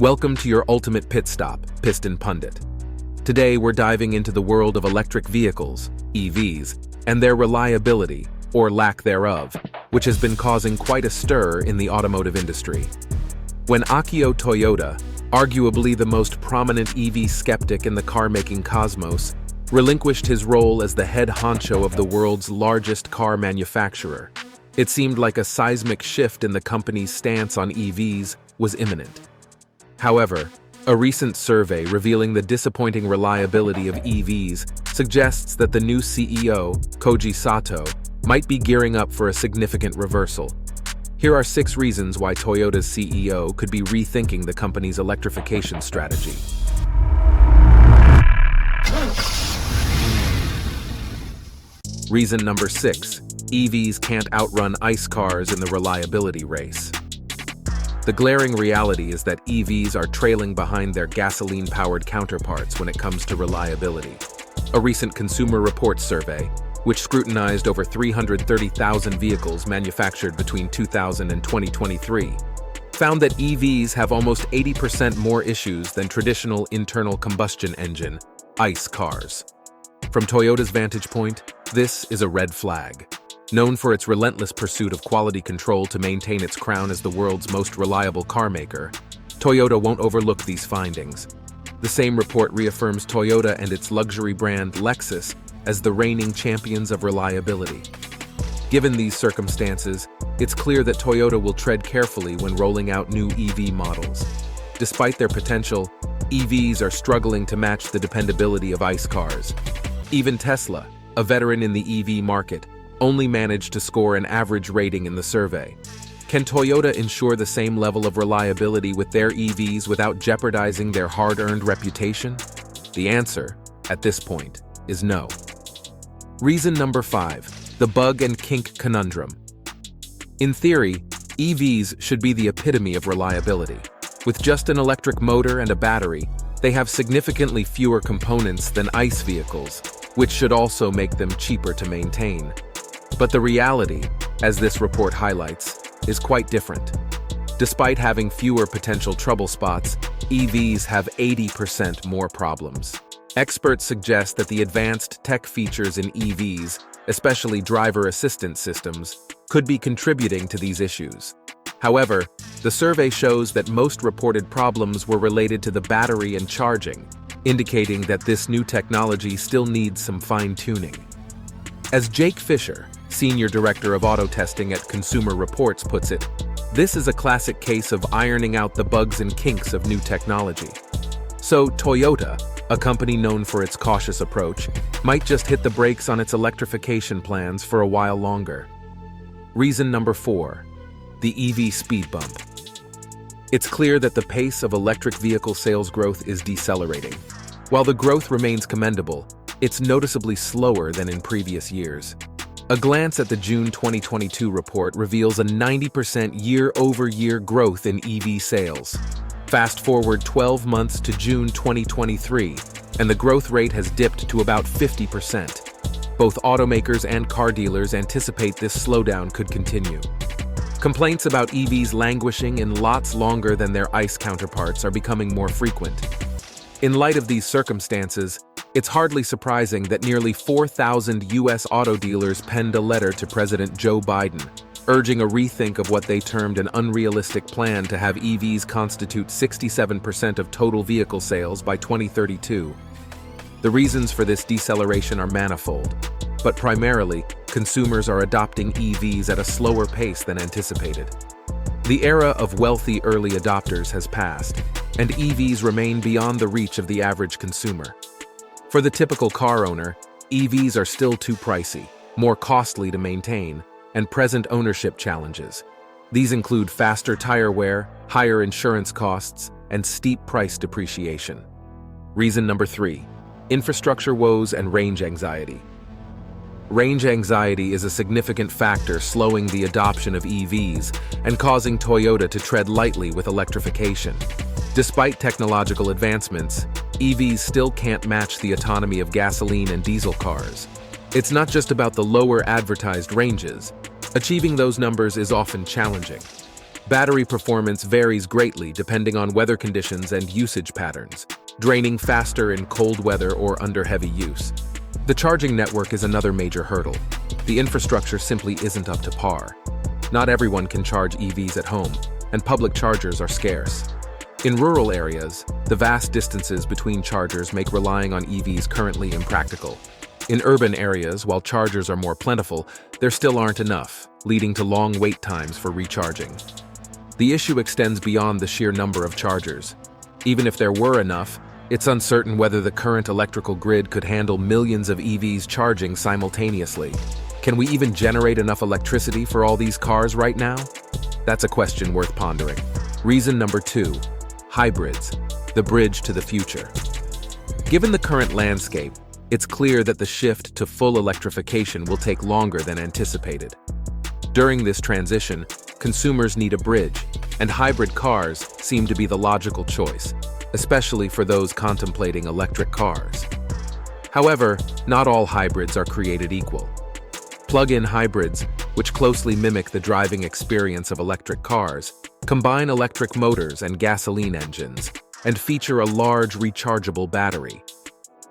Welcome to your ultimate pit stop, Piston Pundit. Today we're diving into the world of electric vehicles, EVs, and their reliability, or lack thereof, which has been causing quite a stir in the automotive industry. When Akio Toyoda, arguably the most prominent EV skeptic in the car-making cosmos, relinquished his role as the head honcho of the world's largest car manufacturer, it seemed like a seismic shift in the company's stance on EVs was imminent. However, a recent survey revealing the disappointing reliability of EVs suggests that the new CEO, Koji Sato, might be gearing up for a significant reversal. Here are 6 reasons why Toyota's CEO could be rethinking the company's electrification strategy. Reason number 6. EVs can't outrun ICE cars in the reliability race. The glaring reality is that EVs are trailing behind their gasoline-powered counterparts when it comes to reliability. A recent Consumer Reports survey, which scrutinized over 330,000 vehicles manufactured between 2000 and 2023, found that EVs have almost 80% more issues than traditional internal combustion engine, ICE cars. From Toyota's vantage point, this is a red flag. Known for its relentless pursuit of quality control to maintain its crown as the world's most reliable car maker, Toyota won't overlook these findings. The same report reaffirms Toyota and its luxury brand Lexus as the reigning champions of reliability. Given these circumstances, it's clear that Toyota will tread carefully when rolling out new EV models. Despite their potential, EVs are struggling to match the dependability of ICE cars. Even Tesla, a veteran in the EV market, only managed to score an average rating in the survey. Can Toyota ensure the same level of reliability with their EVs without jeopardizing their hard-earned reputation? The answer, at this point, is no. Reason number 5. The bug and kink conundrum. In theory, EVs should be the epitome of reliability. With just an electric motor and a battery, they have significantly fewer components than ICE vehicles, which should also make them cheaper to maintain. But the reality, as this report highlights, is quite different. Despite having fewer potential trouble spots, EVs have 80% more problems. Experts suggest that the advanced tech features in EVs, especially driver assistance systems, could be contributing to these issues. However, the survey shows that most reported problems were related to the battery and charging, indicating that this new technology still needs some fine-tuning. As Jake Fisher, Senior Director of Auto Testing at Consumer Reports, puts it, this is a classic case of ironing out the bugs and kinks of new technology. So Toyota, a company known for its cautious approach, might just hit the brakes on its electrification plans for a while longer. Reason number 4. The EV speed bump. It's clear that the pace of electric vehicle sales growth is decelerating. While the growth remains commendable, it's noticeably slower than in previous years. A glance at the June 2022 report reveals a 90% year-over-year growth in EV sales. Fast forward 12 months to June 2023, and the growth rate has dipped to about 50%. Both automakers and car dealers anticipate this slowdown could continue. Complaints about EVs languishing in lots longer than their ICE counterparts are becoming more frequent. In light of these circumstances, it's hardly surprising that nearly 4,000 U.S. auto dealers penned a letter to President Joe Biden, urging a rethink of what they termed an unrealistic plan to have EVs constitute 67% of total vehicle sales by 2032. The reasons for this deceleration are manifold, but primarily, consumers are adopting EVs at a slower pace than anticipated. The era of wealthy early adopters has passed, and EVs remain beyond the reach of the average consumer. For the typical car owner, EVs are still too pricey, more costly to maintain, and present ownership challenges. These include faster tire wear, higher insurance costs, and steep price depreciation. Reason number 3. Infrastructure woes and range anxiety. Range anxiety is a significant factor slowing the adoption of EVs and causing Toyota to tread lightly with electrification. Despite technological advancements, EVs still can't match the autonomy of gasoline and diesel cars. It's not just about the lower advertised ranges. Achieving those numbers is often challenging. Battery performance varies greatly depending on weather conditions and usage patterns, draining faster in cold weather or under heavy use. The charging network is another major hurdle. The infrastructure simply isn't up to par. Not everyone can charge EVs at home, and public chargers are scarce. In rural areas, the vast distances between chargers make relying on EVs currently impractical. In urban areas, while chargers are more plentiful, there still aren't enough, leading to long wait times for recharging. The issue extends beyond the sheer number of chargers. Even if there were enough, it's uncertain whether the current electrical grid could handle millions of EVs charging simultaneously. Can we even generate enough electricity for all these cars right now? That's a question worth pondering. Reason number 2. Hybrids, the bridge to the future. Given the current landscape, it's clear that the shift to full electrification will take longer than anticipated. During this transition, consumers need a bridge, and hybrid cars seem to be the logical choice, especially for those contemplating electric cars. However, not all hybrids are created equal. Plug-in hybrids, which closely mimic the driving experience of electric cars, combine electric motors and gasoline engines, and feature a large rechargeable battery.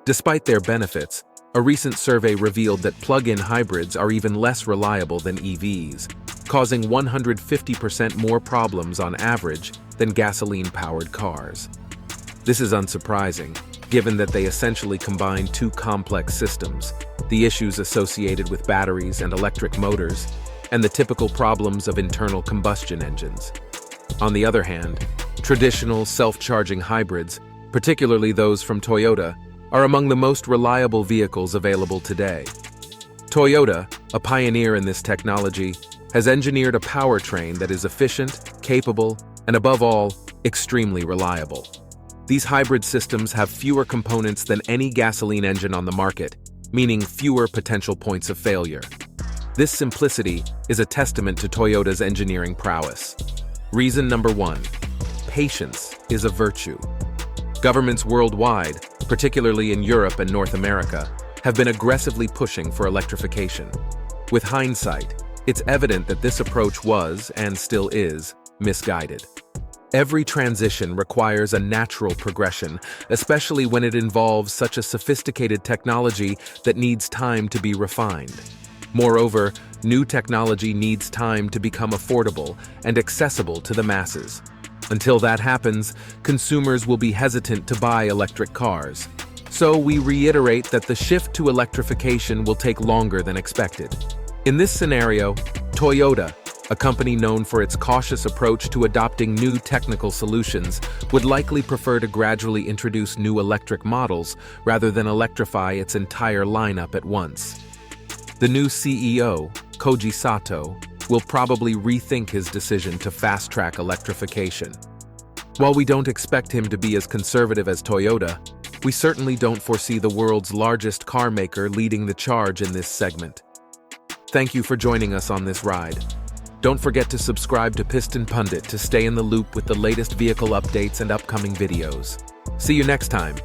Despite their benefits, a recent survey revealed that plug-in hybrids are even less reliable than EVs, causing 150% more problems on average than gasoline-powered cars. This is unsurprising, given that they essentially combine two complex systems: the issues associated with batteries and electric motors, and the typical problems of internal combustion engines. On the other hand, traditional self-charging hybrids, particularly those from Toyota, are among the most reliable vehicles available today. Toyota, a pioneer in this technology, has engineered a powertrain that is efficient, capable, and above all, extremely reliable. These hybrid systems have fewer components than any gasoline engine on the market, meaning fewer potential points of failure. This simplicity is a testament to Toyota's engineering prowess. Reason number 1. Patience is a virtue. Governments worldwide, particularly in Europe and North America, have been aggressively pushing for electrification. With hindsight, it's evident that this approach was, and still is, misguided. Every transition requires a natural progression, especially when it involves such a sophisticated technology that needs time to be refined. Moreover, new technology needs time to become affordable and accessible to the masses. Until that happens, consumers will be hesitant to buy electric cars. So we reiterate that the shift to electrification will take longer than expected. In this scenario, Toyota, a company known for its cautious approach to adopting new technical solutions, would likely prefer to gradually introduce new electric models rather than electrify its entire lineup at once. The new CEO, Koji Sato, will probably rethink his decision to fast-track electrification. While we don't expect him to be as conservative as Toyota, we certainly don't foresee the world's largest car maker leading the charge in this segment. Thank you for joining us on this ride. Don't forget to subscribe to Piston Pundit to stay in the loop with the latest vehicle updates and upcoming videos. See you next time.